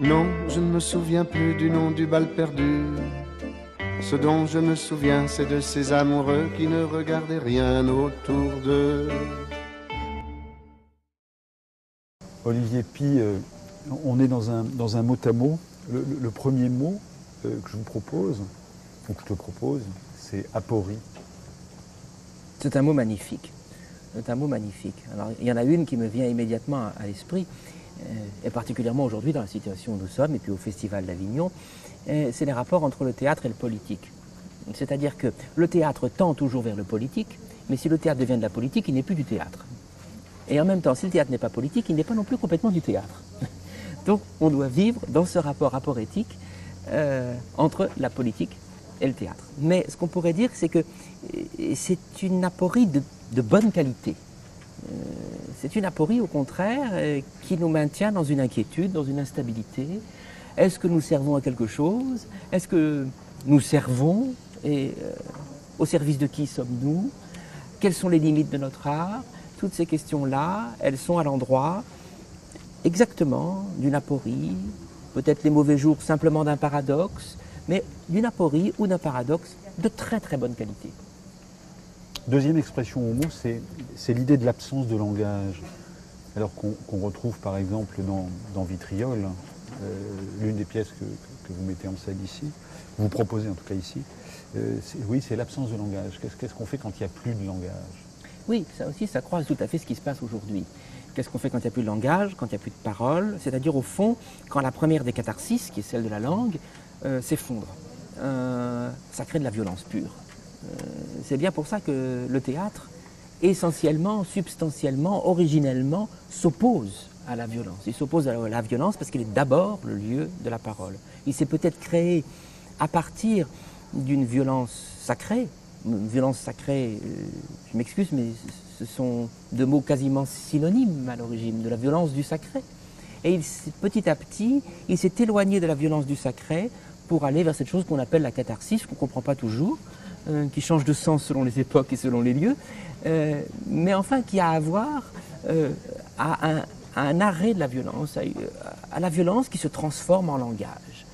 Non, je ne me souviens plus du nom du bal perdu. Ce dont je me souviens, c'est de ces amoureux qui ne regardaient rien autour d'eux. Olivier Py, on est dans un mot à mot. Le premier mot que je vous propose, ou que je te propose, c'est aporie. C'est un mot magnifique. C'est un mot magnifique. Alors, il y en a une qui me vient immédiatement à l'esprit, et particulièrement aujourd'hui dans la situation où nous sommes, et puis au Festival d'Avignon, c'est les rapports entre le théâtre et le politique. C'est-à-dire que le théâtre tend toujours vers le politique, mais si le théâtre devient de la politique, il n'est plus du théâtre. Et en même temps, si le théâtre n'est pas politique, il n'est pas non plus complètement du théâtre. Donc on doit vivre dans ce rapport aporétique entre la politique et le théâtre. Mais ce qu'on pourrait dire, c'est que c'est une aporie de bonne qualité. C'est une aporie, au contraire, qui nous maintient dans une inquiétude, dans une instabilité. Est-ce que nous servons à quelque chose? Est-ce que nous servons? Et au service de qui sommes-nous? Quelles sont les limites de notre art? Toutes ces questions-là, elles sont à l'endroit exactement d'une aporie, peut-être les mauvais jours simplement d'un paradoxe, mais d'une aporie ou d'un paradoxe de très très bonne qualité. Deuxième expression au mot, c'est l'idée de l'absence de langage. Alors qu'on retrouve par exemple dans Vitriol, l'une des pièces que vous mettez en scène ici, vous proposez en tout cas ici, oui, c'est l'absence de langage. Qu'est-ce qu'on fait quand il n'y a plus de langage? Oui, ça aussi, ça croise tout à fait ce qui se passe aujourd'hui. Qu'est-ce qu'on fait quand il n'y a plus de langage, quand il n'y a plus de parole? C'est-à-dire, au fond, quand la première des catharsis, qui est celle de la langue, s'effondre. Ça crée de la violence pure. C'est bien pour ça que le théâtre, essentiellement, substantiellement, originellement, s'oppose à la violence. Il s'oppose à la violence parce qu'il est d'abord le lieu de la parole. Il s'est peut-être créé à partir d'une violence sacrée. Une violence sacrée, je m'excuse, mais ce sont deux mots quasiment synonymes à l'origine, de la violence du sacré. Et petit à petit, il s'est éloigné de la violence du sacré pour aller vers cette chose qu'on appelle la catharsis, qu'on ne comprend pas toujours, qui change de sens selon les époques et selon les lieux, mais enfin qui a à voir à un arrêt de la violence, à la violence qui se transforme en langage.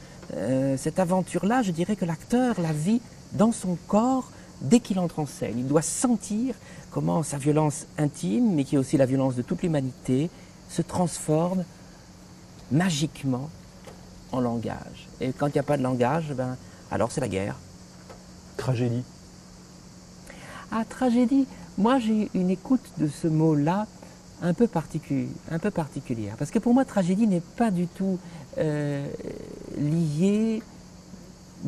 Cette aventure-là, je dirais que l'acteur la vit dans son corps dès qu'il entre en scène. Il doit sentir comment sa violence intime, mais qui est aussi la violence de toute l'humanité, se transforme magiquement en langage. Et quand il n'y a pas de langage, alors c'est la guerre. Tragédie. Ah, tragédie. Moi, j'ai une écoute de ce mot-là un peu particulière. Parce que pour moi, tragédie n'est pas du tout liée,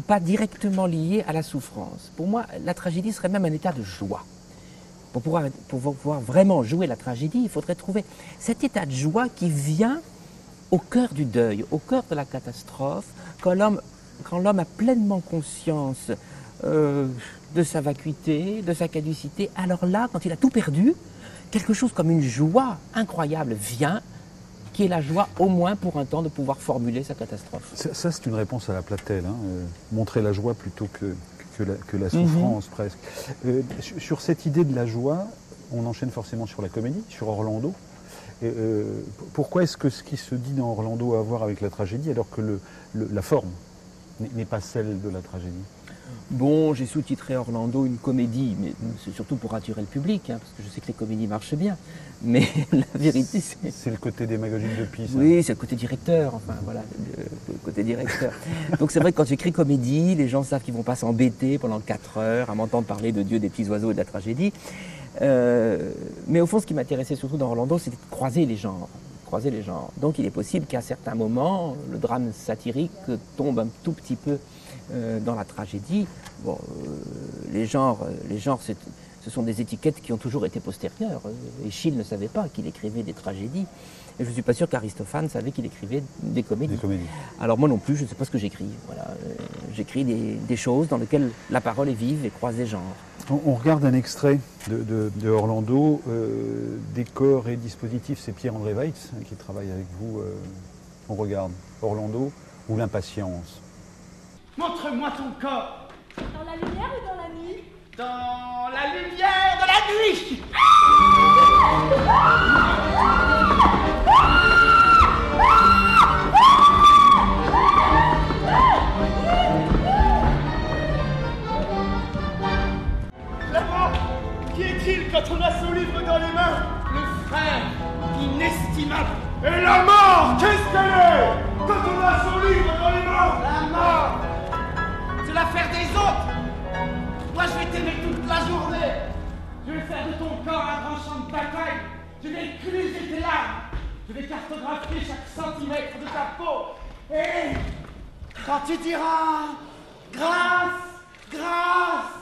pas directement liée à la souffrance. Pour moi, la tragédie serait même un état de joie. Pour pouvoir vraiment jouer la tragédie, il faudrait trouver cet état de joie qui vient au cœur du deuil, au cœur de la catastrophe, quand l'homme a pleinement conscience de sa vacuité, de sa caducité. Alors là, quand il a tout perdu, quelque chose comme une joie incroyable vient, qui est la joie au moins pour un temps de pouvoir formuler sa catastrophe. Ça c'est une réponse à la Platel, hein, montrer la joie plutôt que la souffrance presque. Sur cette idée de la joie, on enchaîne forcément sur la comédie, sur Orlando. Pourquoi est-ce que ce qui se dit dans Orlando a à voir avec la tragédie alors que la forme n'est pas celle de la tragédie? Bon, j'ai sous-titré Orlando une comédie, mais c'est surtout pour attirer le public, hein, parce que je sais que les comédies marchent bien. Mais la vérité, c'est le côté démagogique de Py, ça. Oui, c'est le côté directeur, enfin voilà, le côté directeur. Donc c'est vrai que quand j'écris comédie, les gens savent qu'ils ne vont pas s'embêter pendant 4 heures à m'entendre parler de Dieu, des petits oiseaux et de la tragédie. Mais au fond, ce qui m'intéressait surtout dans Orlando, c'était de croiser les genres. Donc il est possible qu'à certains moments, le drame satirique tombe un tout petit peu dans la tragédie. Bon, les genres, ce sont des étiquettes qui ont toujours été postérieures. Eschyle ne savait pas qu'il écrivait des tragédies. Et je ne suis pas sûr qu'Aristophane savait qu'il écrivait des comédies. Alors moi non plus, je ne sais pas ce que j'écris. Voilà. J'écris des choses dans lesquelles la parole est vive et croise les genres. On regarde un extrait de Orlando. Décor et dispositif, c'est Pierre-André Weitz qui travaille avec vous. On regarde Orlando ou l'impatience. Montre-moi ton corps. Dans la lumière ou dans la nuit? Dans la lumière de la nuit. qu'est-ce qu'elle est quand on a son livre dans les mains? La mort, c'est l'affaire des autres. Moi, je vais t'aimer toute la journée. Je vais faire de ton corps un grand champ de bataille. Je vais écluser tes larmes. Je vais cartographier chaque centimètre de ta peau. Et quand tu diras grâce, grâce,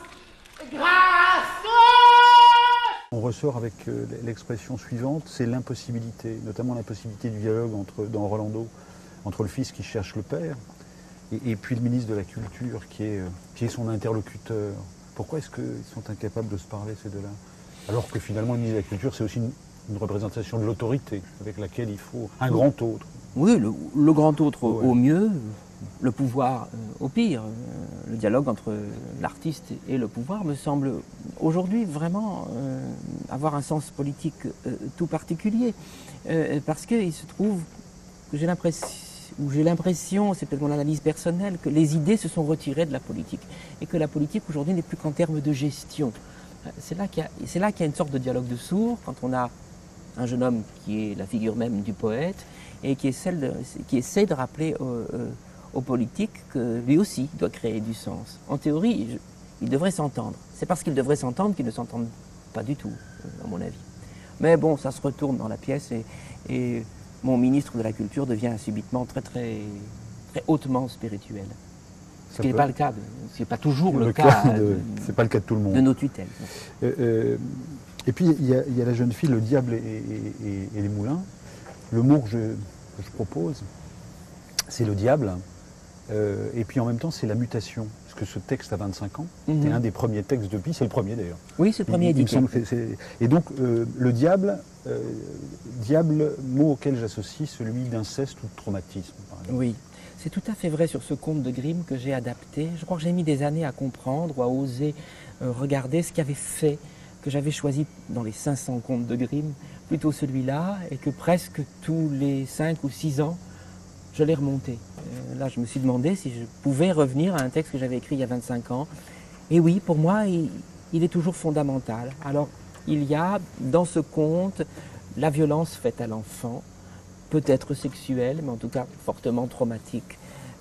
grâce. On ressort avec l'expression suivante, c'est l'impossibilité, notamment l'impossibilité du dialogue dans Rolando, entre le fils qui cherche le père et puis le ministre de la Culture qui est son interlocuteur. Pourquoi est-ce qu'ils sont incapables de se parler, ces deux-là? Alors que finalement, le ministre de la Culture, c'est aussi une représentation de l'autorité avec laquelle il faut un grand autre. Oui, le grand autre Ouais. au mieux, le pouvoir au pire. Le dialogue entre l'artiste et le pouvoir me semble aujourd'hui vraiment avoir un sens politique tout particulier. Parce qu'il se trouve que j'ai l'impression, c'est peut-être mon analyse personnelle, que les idées se sont retirées de la politique. Et que la politique aujourd'hui n'est plus qu'en termes de gestion. C'est là qu'il y a une sorte de dialogue de sourds, quand on a un jeune homme qui est la figure même du poète et qui essaie de rappeler aux politiques que lui aussi doit créer du sens. En théorie, ils devraient s'entendre. C'est parce qu'ils devraient s'entendre qu'ils ne s'entendent pas du tout, à mon avis. Mais bon, ça se retourne dans la pièce et mon ministre de la Culture devient subitement très, très, très hautement spirituel. Ce qui n'est pas le cas, ce n'est pas toujours le cas c'est pas le cas de tout le monde. de nos tutelles. Et puis il y a la jeune fille, le diable et les moulins. Le mot que je propose, c'est le diable. Et puis en même temps, c'est la mutation. Parce que ce texte a 25 ans, c'est un des premiers textes depuis, c'est le premier d'ailleurs. Oui, c'est le premier édité. Et donc le diable, mot auquel j'associe celui d'inceste ou de traumatisme. Par exemple. Oui, c'est tout à fait vrai sur ce conte de Grimm que j'ai adapté. Je crois que j'ai mis des années à comprendre ou à oser regarder ce qui avait fait que j'avais choisi dans les 500 contes de Grimm, plutôt celui-là, et que presque tous les 5 ou 6 ans, je l'ai remonté. Là, je me suis demandé si je pouvais revenir à un texte que j'avais écrit il y a 25 ans. Et oui, pour moi, il est toujours fondamental. Alors, il y a dans ce conte la violence faite à l'enfant, peut-être sexuelle, mais en tout cas fortement traumatique.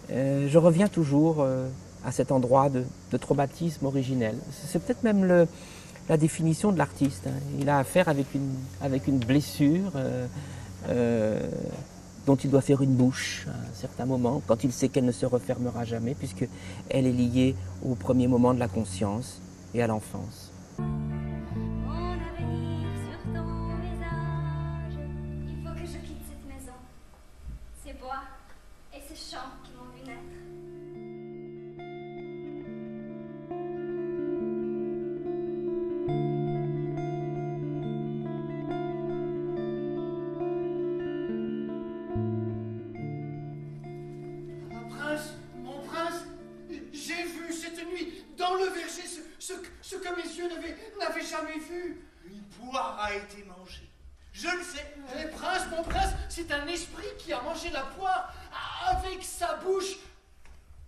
Je reviens toujours à cet endroit de traumatisme originel. C'est peut-être même la définition de l'artiste. Il a affaire avec une blessure dont il doit faire une bouche à un certain moment, quand il sait qu'elle ne se refermera jamais, puisqu'elle est liée au premier moment de la conscience et à l'enfance. Mon avenir sur ton visage. Il faut que je quitte cette maison. Ces bois et ces champs qui m'ont vu naître. Mon prince, j'ai vu cette nuit dans le verger ce que mes yeux n'avaient jamais vu. Une poire a été mangée. Je le sais. Mais prince, mon prince, c'est un esprit qui a mangé la poire avec sa bouche,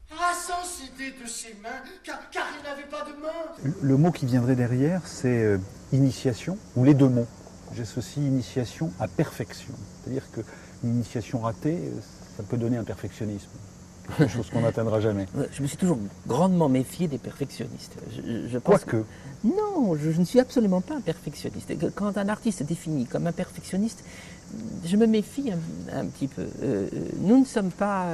sans s'aider de ses mains, car il n'avait pas de mains. Le mot qui viendrait derrière, c'est initiation, ou les deux mots. J'associe initiation à perfection. C'est-à-dire qu'une initiation ratée, ça peut donner un perfectionnisme. Quelque chose qu'on n'atteindra jamais. Je me suis toujours grandement méfié des perfectionnistes. Je pense Quoique. Non, je ne suis absolument pas un perfectionniste. Quand un artiste est défini comme un perfectionniste, je me méfie un petit peu. Nous ne sommes pas...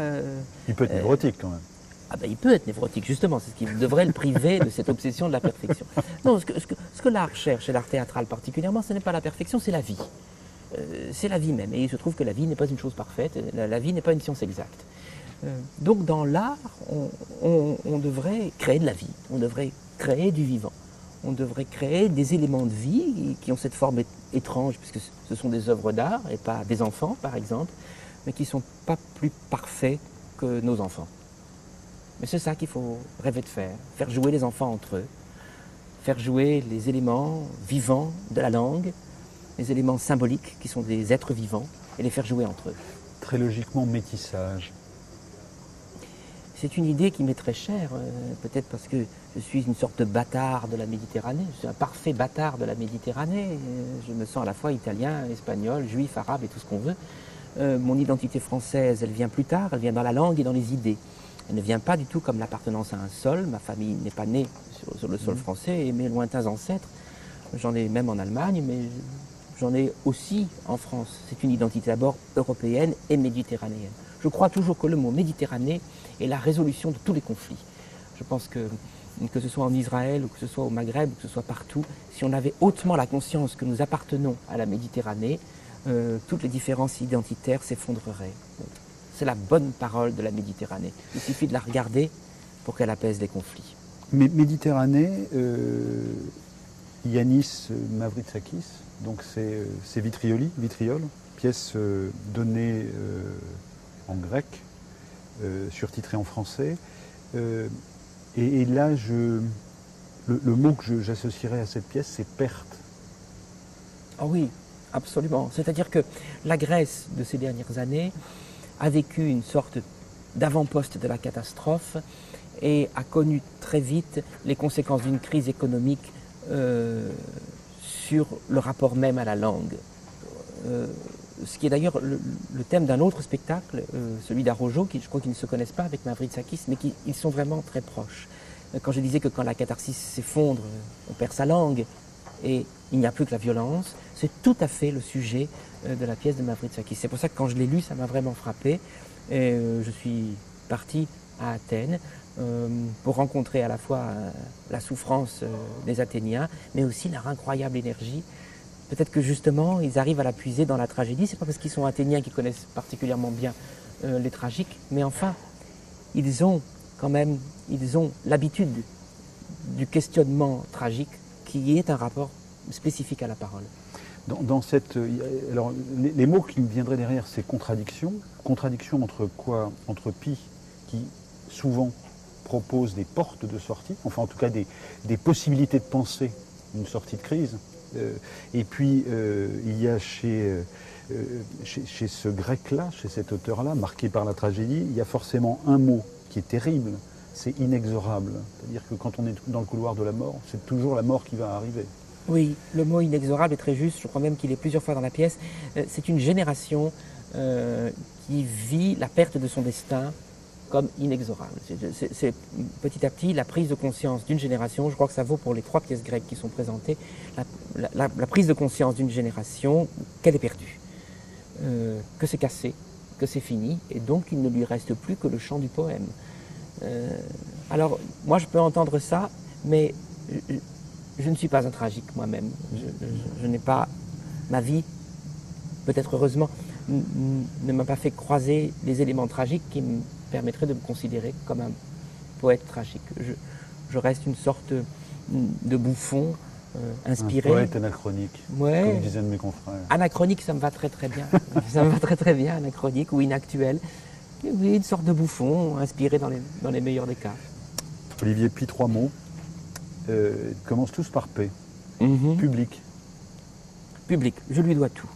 Il peut être névrotique quand même. Ah ben, il peut être névrotique, justement, c'est ce qui devrait le priver de cette obsession de la perfection. Non, ce que l'art cherche, et l'art théâtral particulièrement, ce n'est pas la perfection, c'est la vie. C'est la vie même. Et il se trouve que la vie n'est pas une chose parfaite, la vie n'est pas une science exacte. Donc dans l'art, on devrait créer de la vie, on devrait créer du vivant, on devrait créer des éléments de vie qui ont cette forme étrange, puisque ce sont des œuvres d'art et pas des enfants par exemple, mais qui ne sont pas plus parfaits que nos enfants. Mais c'est ça qu'il faut rêver de faire jouer les enfants entre eux, faire jouer les éléments vivants de la langue, les éléments symboliques qui sont des êtres vivants, et les faire jouer entre eux. Très logiquement, métissage. C'est une idée qui m'est très chère, peut-être parce que je suis une sorte de bâtard de la Méditerranée, je suis un parfait bâtard de la Méditerranée, je me sens à la fois italien, espagnol, juif, arabe et tout ce qu'on veut. Mon identité française, elle vient plus tard, elle vient dans la langue et dans les idées. Elle ne vient pas du tout comme l'appartenance à un sol. Ma famille n'est pas née sur le sol français et mes lointains ancêtres, j'en ai même en Allemagne, mais j'en ai aussi en France. C'est une identité d'abord européenne et méditerranéenne. Je crois toujours que le mot Méditerranée est la résolution de tous les conflits. Je pense que ce soit en Israël, ou que ce soit au Maghreb, ou que ce soit partout, si on avait hautement la conscience que nous appartenons à la Méditerranée, toutes les différences identitaires s'effondreraient. C'est la bonne parole de la Méditerranée. Il suffit de la regarder pour qu'elle apaise les conflits. Mais Méditerranée, Yannis Mavrotsakis, donc c'est Vitriol, pièce donnée en grec, surtitrée en français. Et là, le mot que j'associerais à cette pièce, c'est perte. Ah oui, absolument. C'est-à-dire que la Grèce de ces dernières années a vécu une sorte d'avant-poste de la catastrophe et a connu très vite les conséquences d'une crise économique sur le rapport même à la langue. Ce qui est d'ailleurs le thème d'un autre spectacle, celui d'Arojo, qui je crois qu'ils ne se connaissent pas avec Mavrotsakis, mais ils sont vraiment très proches. Quand je disais que quand la catharsis s'effondre, on perd sa langue et il n'y a plus que la violence, c'est tout à fait le sujet de la pièce de Mavrotsakis. C'est pour ça que quand je l'ai lu, ça m'a vraiment frappé. Et je suis parti à Athènes pour rencontrer à la fois la souffrance des Athéniens, mais aussi leur incroyable énergie. Peut-être que justement, ils arrivent à la puiser dans la tragédie. C'est pas parce qu'ils sont athéniens qu'ils connaissent particulièrement bien les tragiques, mais enfin, ils ont l'habitude du questionnement tragique qui est un rapport spécifique à la parole. Dans cette, alors, les mots qui me viendraient derrière, c'est contradiction. Contradiction entre quoi? Entre Pi, qui souvent propose des portes de sortie, enfin en tout cas des possibilités de penser une sortie de crise. Et puis il y a chez ce grec-là, chez cet auteur-là, marqué par la tragédie, il y a forcément un mot qui est terrible, c'est inexorable. C'est-à-dire que quand on est dans le couloir de la mort, c'est toujours la mort qui va arriver. Oui, le mot inexorable est très juste, je crois même qu'il est plusieurs fois dans la pièce. C'est une génération qui vit la perte de son destin comme inexorable. C'est petit à petit la prise de conscience d'une génération, je crois que ça vaut pour les 3 pièces grecques qui sont présentées, la prise de conscience d'une génération qu'elle est perdue, que c'est cassé, que c'est fini, et donc il ne lui reste plus que le chant du poème. Alors, moi je peux entendre ça, mais je ne suis pas un tragique moi-même. Je n'ai pas... Ma vie, peut-être heureusement, ne m'a pas fait croiser les éléments tragiques qui me permettraient de me considérer comme un poète tragique. Je reste une sorte de bouffon inspiré. Un poète anachronique, ouais. Comme disaient de mes confrères. Anachronique, ça me va très très bien. Ça me va très très bien, anachronique ou inactuel. Et oui, une sorte de bouffon inspiré dans les meilleurs des cas. Olivier Pi, 3 mots. Commencent tous par P. Public. Public, je lui dois tout.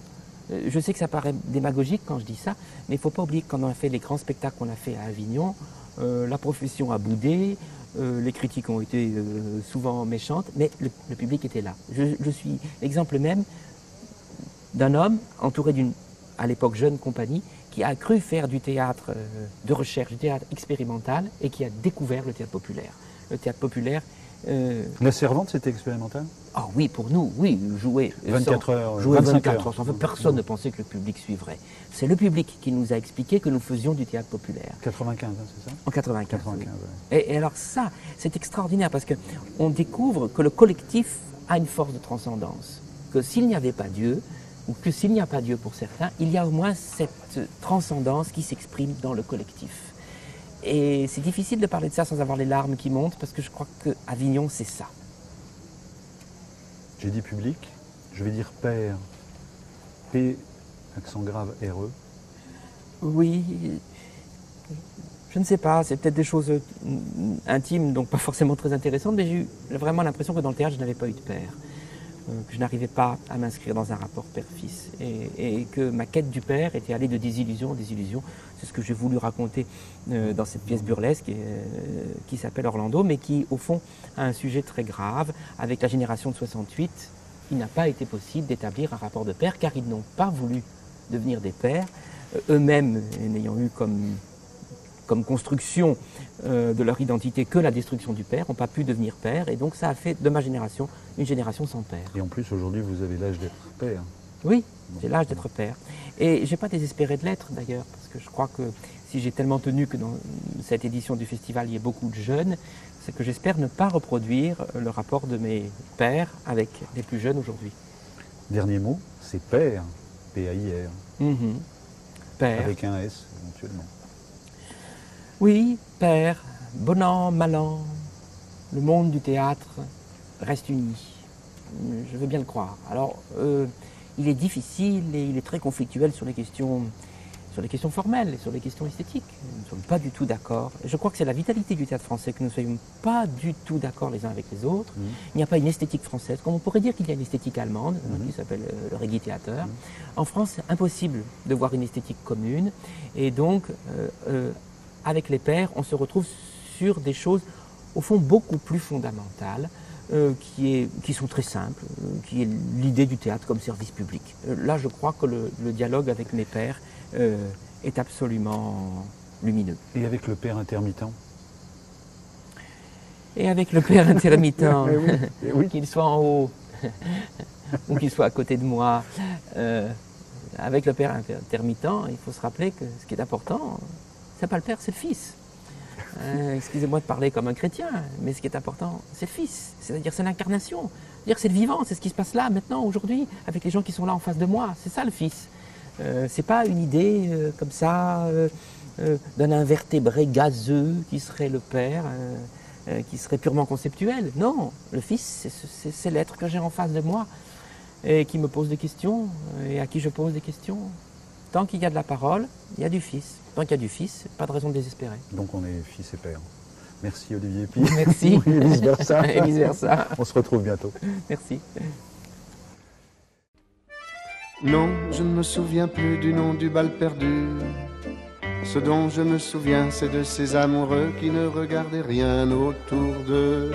Je sais que ça paraît démagogique quand je dis ça, mais il ne faut pas oublier que quand on a fait les grands spectacles qu'on a fait à Avignon, la profession a boudé, les critiques ont été souvent méchantes, mais le public était là. Je suis l'exemple même d'un homme entouré d'une, à l'époque, jeune compagnie, qui a cru faire du théâtre de recherche, du théâtre expérimental, et qui a découvert le théâtre populaire. Le théâtre populaire... La Servante, c'était expérimental? Ah oui, pour nous, oui, jouer 24 heures, jouer 25 heures. Sans personne ne pensait que le public suivrait. C'est le public qui nous a expliqué que nous faisions du théâtre populaire. 95, hein, c'est ça? En 95. 95, oui. ouais. Et alors ça, c'est extraordinaire parce qu'on découvre que le collectif a une force de transcendance. Que s'il n'y avait pas Dieu, ou que s'il n'y a pas Dieu pour certains, il y a au moins cette transcendance qui s'exprime dans le collectif. Et c'est difficile de parler de ça sans avoir les larmes qui montent, parce que je crois qu'Avignon, c'est ça. J'ai dit public, je vais dire père. P, accent grave, RE. Oui, je ne sais pas, c'est peut-être des choses intimes, donc pas forcément très intéressantes, mais j'ai eu vraiment l'impression que dans le théâtre, je n'avais pas eu de père. Que je n'arrivais pas à m'inscrire dans un rapport père-fils et que ma quête du père était allée de désillusion en désillusion. C'est ce que j'ai voulu raconter dans cette pièce burlesque qui s'appelle Orlando, mais qui, au fond, a un sujet très grave. Avec la génération de 68, il n'a pas été possible d'établir un rapport de père car ils n'ont pas voulu devenir des pères, eux-mêmes n'ayant eu comme construction de leur identité que la destruction du père, n'ont pas pu devenir père, et donc ça a fait de ma génération une génération sans père. Et en plus, aujourd'hui, vous avez l'âge d'être père. Oui, j'ai l'âge d'être père. Et je n'ai pas désespéré de l'être d'ailleurs, parce que je crois que si j'ai tellement tenu que dans cette édition du festival il y ait beaucoup de jeunes, c'est que j'espère ne pas reproduire le rapport de mes pères avec les plus jeunes aujourd'hui. Dernier mot, c'est père, P-A-I-R, Père. avec un S éventuellement. Oui, père, bon an, mal an, le monde du théâtre reste uni. Je veux bien le croire. Alors, il est difficile et il est très conflictuel sur les questions formelles et sur les questions esthétiques. Nous ne sommes pas du tout d'accord. Je crois que c'est la vitalité du théâtre français que nous ne soyons pas du tout d'accord les uns avec les autres. Il n'y a pas une esthétique française, comme on pourrait dire qu'il y a une esthétique allemande, qui s'appelle le Reggae Theater. En France, c'est impossible de voir une esthétique commune. Et donc, avec les pairs, on se retrouve sur des choses, au fond, beaucoup plus fondamentales, qui sont très simples, qui est l'idée du théâtre comme service public. Là, je crois que le dialogue avec mes pairs est absolument lumineux. Et avec le père intermittent? Et avec le père intermittent, oui. qu'il soit en haut ou qu'il soit à côté de moi, avec le père intermittent, il faut se rappeler que ce qui est important, c'est pas le père, c'est le fils. Excusez-moi de parler comme un chrétien, mais ce qui est important, c'est le Fils, c'est-à-dire c'est l'incarnation, c'est-à-dire c'est le vivant, c'est ce qui se passe là, maintenant, aujourd'hui, avec les gens qui sont là en face de moi, c'est ça le Fils. C'est pas une idée comme ça d'un invertébré gazeux qui serait le Père, qui serait purement conceptuel. Non, le Fils, c'est l'être que j'ai en face de moi et qui me pose des questions et à qui je pose des questions. Tant qu'il y a de la parole, il y a du Fils. Tant qu'il y a du Fils, pas de raison de désespérer. Donc on est fils et père. Merci Olivier Pi. Merci. Et vice-versa. Et vice-versa. On se retrouve bientôt. Merci. Non, je ne me souviens plus du nom du bal perdu. Ce dont je me souviens, c'est de ces amoureux qui ne regardaient rien autour d'eux.